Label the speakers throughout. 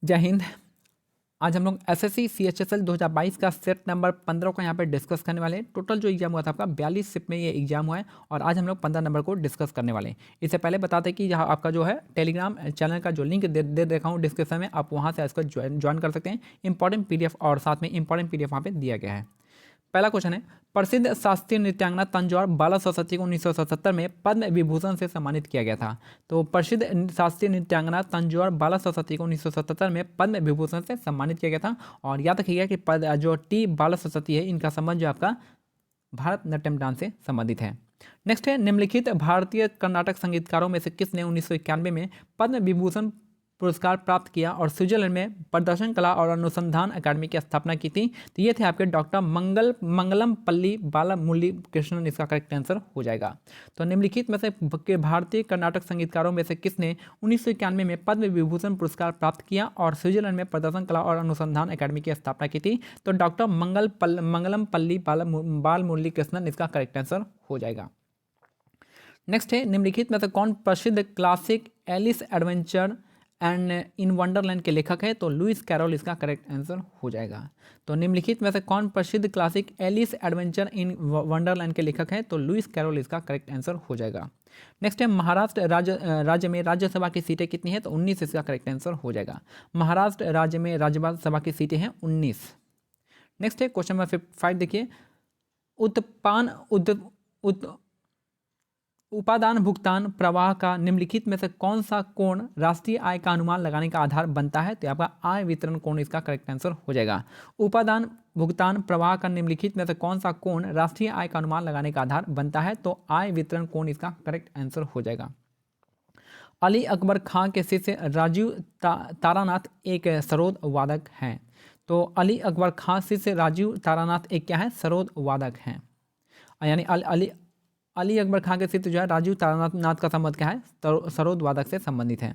Speaker 1: जय हिंद। आज हम लोग एसएससी सीएचएसएल 2022 का सेट नंबर 15 को यहाँ पे डिस्कस करने वाले हैं। टोटल जो एग्जाम हुआ था आपका 42 शिफ्ट में ये एग्जाम हुआ है और आज हम लोग 15 नंबर को डिस्कस करने वाले हैं। इससे पहले बताते कि यहाँ आपका जो है टेलीग्राम चैनल का जो लिंक दे रखा हूँ डिस्क्रिप्शन में, आप वहाँ से इसको ज्वाइन कर सकते हैं। इंपॉर्टेंट पीडीएफ और साथ में इंपॉर्टेंट पीडीएफ वहाँ पे दिया गया है। पहला क्वेश्चन है, प्रसिद्ध शास्त्रीय नृत्यांगना तंजौर बाला सरस्वती को 1977 में पद्म विभूषण से सम्मानित किया गया था। तो प्रसिद्ध शास्त्रीय नृत्यांगना तंजौर बाला सरस्वती को 1977 में पद्म विभूषण से सम्मानित किया गया था। और याद रखिएगा कि जो टी बाला सरस्वती है इनका संबंध जो आपका भारतनाट्यम डांस से संबंधित है। नेक्स्ट है, निम्नलिखित भारतीय कर्नाटक संगीतकारों में से किसने 1991 में पद्म विभूषण पुरस्कार प्राप्त किया और स्विट्जरलैंड में प्रदर्शन कला और अनुसंधान अकादमी की स्थापना की थी? तो ये थे आपके डॉक्टर मंगलम पल्ली बालामुरली कृष्णन, इसका करेक्ट आंसर हो जाएगा। तो निम्नलिखित में से भारतीय कर्नाटक संगीतकारों में से किसने 1991 में पद्म विभूषण पुरस्कार प्राप्त किया और स्विट्जरलैंड में प्रदर्शन कला और अनुसंधान अकादमी की स्थापना की थी? तो डॉक्टर मंगलम पल्ली बालामुरली कृष्णन, इसका करेक्ट आंसर हो जाएगा। नेक्स्ट है, निम्नलिखित में से कौन प्रसिद्ध classic Alice adventure and in Wonderland के लेखक है? तो लुइस कैरोल, इसका करेक्ट आंसर हो जाएगा। तो निम्नलिखित में से कौन प्रसिद्ध classic Alice adventure in Wonderland के लेखक है? तो लुइस कैरोल, इसका करेक्ट आंसर हो जाएगा। नेक्स्ट है, महाराष्ट्र राज्य में राज्यसभा की सीटें कितनी है? तो 19, इसका करेक्ट आंसर हो जाएगा। महाराष्ट्र राज्य में राज्यसभा की सीटें हैं 19। नेक्स्ट है क्वेश्चन नंबर 5, देखिए, उपादान भुगतान प्रवाह का निम्नलिखित में से कौन सा कोण राष्ट्रीय आय का अनुमान लगाने का आधार बनता है? तो आपका आय वितरण कोण, इसका करेक्ट आंसर हो जाएगा। उपादान भुगतान प्रवाह का निम्नलिखित में से कौन सा कोण राष्ट्रीय आय का अनुमान लगाने का आधार बनता है? तो आय वितरण कोण, इसका करेक्ट आंसर हो जाएगा। अली अकबर खां के शिष्य राजीव तारानाथ एक सरोद वादक हैं। तो अली अकबर खां शिष्य राजीव तारानाथ एक क्या है? सरोद वादक हैं। यानी अली अकबर खां के शिष्य जो है राजीव तारानाथ का संबंध क्या है? सरोद वादक से संबंधित है।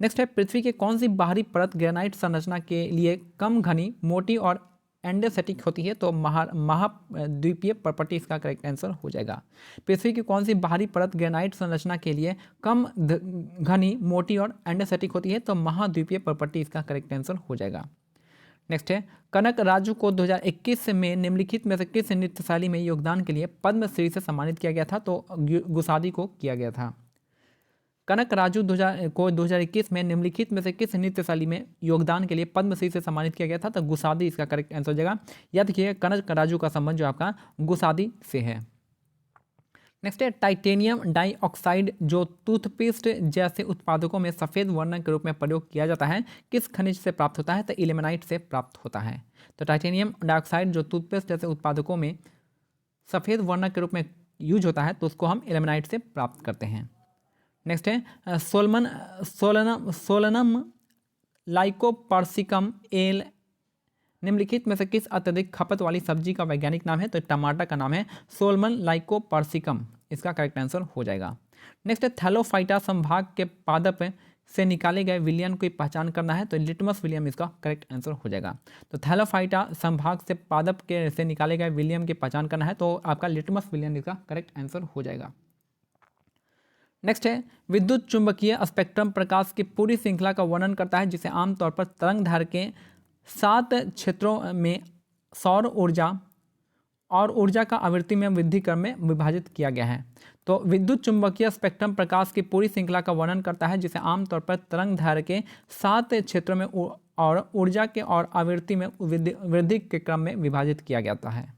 Speaker 1: नेक्स्ट है, पृथ्वी के कौन सी बाहरी परत ग्रेनाइट संरचना के लिए कम घनी, मोटी और एंडेसेटिक होती है? तो महाद्वीपीय प्रॉपर्टी, इसका करेक्ट आंसर हो जाएगा। पृथ्वी की कौन सी बाहरी परत ग्रेनाइट संरचना के लिए कम घनी, मोटी और एंडेसेटिक होती है? तो महाद्वीपीय प्रॉपर्टी, इसका करेक्ट आंसर हो जाएगा। नेक्स्ट है, कनक राजू को 2021 में निम्नलिखित में से किस नृत्य शैली में योगदान के लिए पद्मश्री से सम्मानित किया गया था? तो गुसादी को किया गया था। कनक राजू 2021 में निम्नलिखित में से किस नृत्य शैली में योगदान के लिए पद्मश्री से सम्मानित किया गया था? तो गुसादी, इसका करेक्ट आंसर हो जाएगा। याद रखिएगा कनक राजू का संबंध जो आपका गुसादी से है। नेक्स्ट है, टाइटेनियम डाइऑक्साइड जो टूथपेस्ट जैसे उत्पादकों में सफ़ेद वर्ण के रूप में प्रयोग किया जाता है, किस खनिज से प्राप्त होता है? तो इल्मेनाइट से प्राप्त होता है। तो टाइटेनियम डाइऑक्साइड जो टूथपेस्ट जैसे उत्पादकों में सफ़ेद वर्ण के रूप में यूज होता है, तो उसको हम इल्मेनाइट से प्राप्त करते हैं। नेक्स्ट है, सोलनम लाइकोपर्सिकम एल निम्नलिखित में से किस अत्यधिक खपत वाली सब्जी का वैज्ञानिक नाम है? तो टमाटर का नाम है सोलमन लाइकोपर्सिकम, इसका करेक्ट आंसर हो जाएगा। नेक्स्ट है, थैलोफाइटा संभाग के पादप से निकाले गए विलयन की पहचान करना है? तो लिटमस विलियम, इसका करेक्ट आंसर हो जाएगा। तो थैलोफाइटा संभाग से पादप के से निकाले गए विलियम की पहचान करना है? तो आपका लिटमस विलियम, इसका करेक्ट आंसर हो जाएगा। नेक्स्ट है, विद्युत चुंबकीय स्पेक्ट्रम प्रकाश की पूरी श्रृंखला का वर्णन करता है जिसे आमतौर पर तरंग दैर्घ्य के 7 क्षेत्रों में सौर ऊर्जा और ऊर्जा का आवृत्ति में वृद्धि क्रम में विभाजित किया गया है। तो विद्युत चुंबकीय स्पेक्ट्रम प्रकाश की पूरी श्रृंखला का वर्णन करता है जिसे आमतौर पर तरंग दैर्घ्य के 7 क्षेत्रों में और ऊर्जा के और आवृत्ति में वृद्धि के क्रम में विभाजित किया जाता है।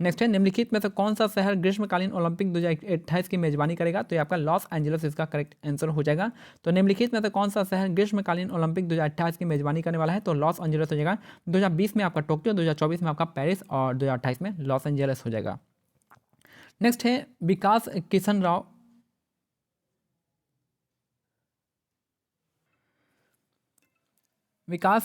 Speaker 1: नेक्स्ट है, निम्नलिखित में से कौन सा शहर ग्रीष्मकालीन ओलंपिक 2028 की मेजबानी करेगा? तो ये आपका लॉस एंजल्स, इसका करेक्ट आंसर हो जाएगा। तो निम्नलिखित में से कौन सा शहर ग्रीष्मकालीन ओलंपिक 2028 की मेजबानी करने वाला है? तो लॉस एंजल्स हो जाएगा। 2020 में आपका टोक्यो, 2024 में आपका पेरिस और 2028 में लॉस एंजल्स हो जाएगा। नेक्स्ट है, विकास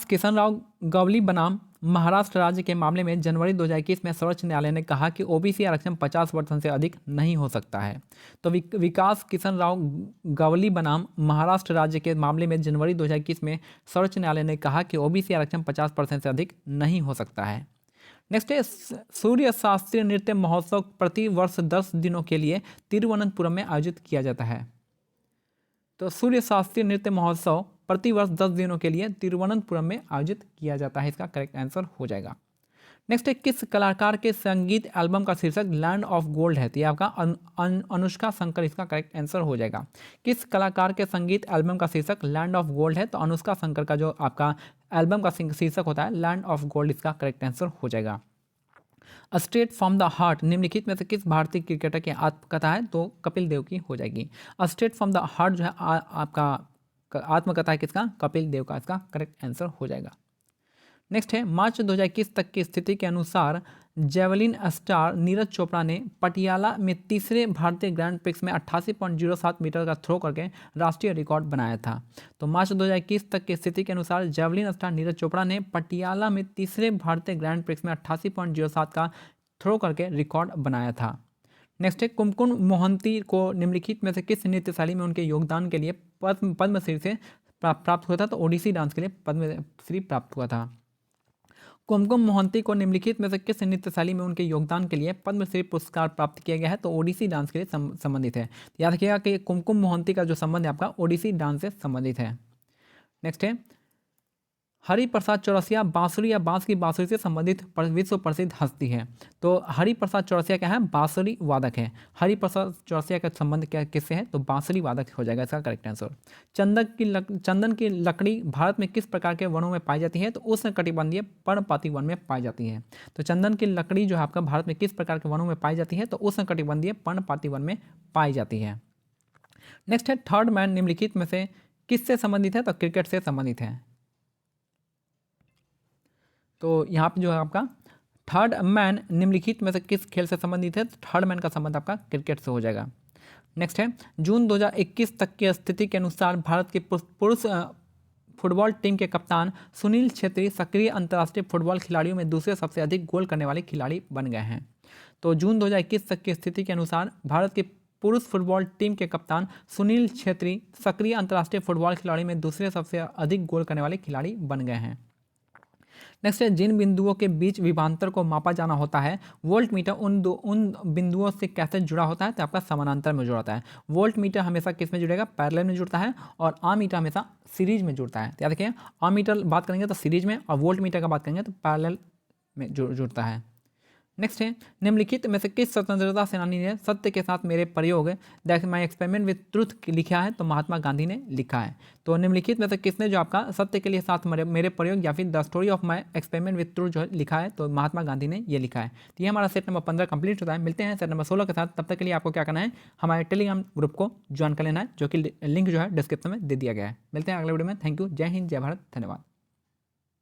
Speaker 1: किशन राव गवली बनाम महाराष्ट्र राज्य के मामले में जनवरी 2021 में सर्वोच्च न्यायालय ने कहा कि ओबीसी आरक्षण 50 वर्ष से अधिक नहीं हो सकता है। तो विकास किशन राव गवली बनाम महाराष्ट्र राज्य के मामले में जनवरी 2021 में सर्वोच्च न्यायालय ने कहा कि ओबीसी आरक्षण 50% से अधिक नहीं हो सकता है। नेक्स्ट है, सूर्य शास्त्रीय नृत्य महोत्सव प्रति वर्ष 10 दिनों के लिए तिरुवनंतपुरम में आयोजित किया जाता है। तो सूर्य शास्त्रीय नृत्य महोत्सव प्रतिवर्ष 10 दिनों के लिए तिरुवनंतपुरम में आयोजित किया जाता है। इसका करेक्ट आंसर हो जाएगा। नेक्स्ट है, किस कलाकार के संगीत एल्बम का शीर्षक लैंड ऑफ गोल्ड है? तो ये आपका अनुष्का शंकर इसका करेक्ट आंसर हो जाएगा। किस कलाकार के संगीत एल्बम का शीर्षक लैंड ऑफ गोल्ड है? तो अनुष्का शंकर का जो आपका एल्बम का शीर्षक होता है लैंड ऑफ गोल्ड, इसका करेक्ट आंसर हो जाएगा। स्ट्रेट फ्रॉम द हार्ट निम्नलिखित में से किस भारतीय क्रिकेटर की आत्मकथा है? तो कपिल देव की हो जाएगी। स्ट्रेट फ्रॉम द हार्ट जो है आपका आत्मकथा है किसका? कपिल देव का, इसका करेक्ट आंसर हो जाएगा। नेक्स्ट है, मार्च 2021 तक की स्थिति के अनुसार जेवलिन स्टार नीरज चोपड़ा ने पटियाला में तीसरे भारतीय ग्रैंड प्रिक्स में 88.07 मीटर का थ्रो करके राष्ट्रीय रिकॉर्ड बनाया था। तो मार्च 2021 तक की स्थिति के अनुसार जेवलिन स्टार नीरज चोपड़ा ने पटियाला में तीसरे भारतीय ग्रैंड प्रिक्स में 88.07 का थ्रो करके रिकॉर्ड बनाया था। नेक्स्ट है, कुमकुम मोहंती को निम्नलिखित में से किस नृत्य शैली में उनके योगदान के लिए पद्मश्री से प्राप्त हुआ था? तो ओडिसी डांस के लिए पद्मश्री प्राप्त हुआ था। कुमकुम मोहंती को निम्नलिखित में से किस नृत्य शैली में उनके योगदान के लिए पद्मश्री पुरस्कार प्राप्त किया गया है? तो ओडिसी डांस के लिए संबंधित है। याद रखिएगा कि कुमकुम मोहंती का जो संबंध है आपका ओडिसी डांस से संबंधित है। नेक्स्ट है, हरिप्रसाद चौरसिया बांसुरी या बांस की बांसुरी से संबंधित विश्व प्रसिद्ध हस्ती है। तो हरिप्रसाद चौरसिया क्या है? बांसुरी वादक है। हरिप्रसाद चौरसिया का संबंध क्या किससे है? तो बांसुरी वादक हो जाएगा इसका करेक्ट आंसर। चंदन की लकड़ी भारत में किस प्रकार के वनों में पाई जाती है? तो उष्णकटिबंधीय पर्णपाती वन में पाई जाती है। तो चंदन की लकड़ी जो है आपका भारत में किस प्रकार के वनों में पाई जाती है? तो उष्णकटिबंधीय पर्णपाती वन में पाई जाती है। नेक्स्ट है, थर्ड मैन निम्नलिखित में से किससे संबंधित है? तो क्रिकेट से संबंधित है। तो यहाँ पे जो है आपका थर्ड मैन निम्नलिखित में से किस खेल से संबंधित है? तो थर्ड मैन का संबंध आपका क्रिकेट से हो जाएगा। नेक्स्ट है, जून 2021 तक की स्थिति के अनुसार भारत की पुरुष फुटबॉल टीम के कप्तान सुनील छेत्री सक्रिय अंतर्राष्ट्रीय फुटबॉल खिलाड़ियों में दूसरे सबसे अधिक गोल करने वाले खिलाड़ी बन गए हैं। तो जून 2021 तक की स्थिति के अनुसार भारत की पुरुष फुटबॉल टीम के कप्तान सुनील छेत्री सक्रिय अंतर्राष्ट्रीय फुटबॉल खिलाड़ियों में दूसरे सबसे अधिक गोल करने वाले खिलाड़ी बन गए हैं। नेक्स्ट है, जिन बिंदुओं के बीच विभवांतर को मापा जाना होता है वोल्ट मीटर उन बिंदुओं से कैसे जुड़ा होता है? तो आपका समानांतर में जुड़ा होता है। वोल्ट मीटर हमेशा किस में जुड़ेगा? पैरेलल में जुड़ता है। और आमीटर हमेशा सीरीज में जुड़ता है। तो याद रखिए, आमीटर बात करेंगे तो सीरीज में, और वोल्ट मीटर का बात करेंगे तो पैरेलल में जुड़ता है। नेक्स्ट है, निम्नलिखित में से किस स्वतंत्रता सेनानी ने सत्य के साथ मेरे प्रयोग that my experiment with truth लिखा है? तो महात्मा गांधी ने लिखा है। तो निम्नलिखित में से किसने जो आपका सत्य के लिए साथ मेरे प्रयोग या फिर the story of my experiment with truth जो है लिखा है? तो महात्मा गांधी ने ये लिखा है। तो ये हमारा सेट नंबर 15 कंप्लीट होता है। मिलते हैं सेट नंबर 16 के साथ। तब तक के लिए आपको क्या करना है? हमारे टेलीग्राम ग्रुप को ज्वाइन कर लेना है, जो कि लिंक जो है डिस्क्रिप्शन में दे दिया गया है। मिलते हैं अगले वीडियो में। Thank you. जय हिंद, जय भारत, धन्यवाद।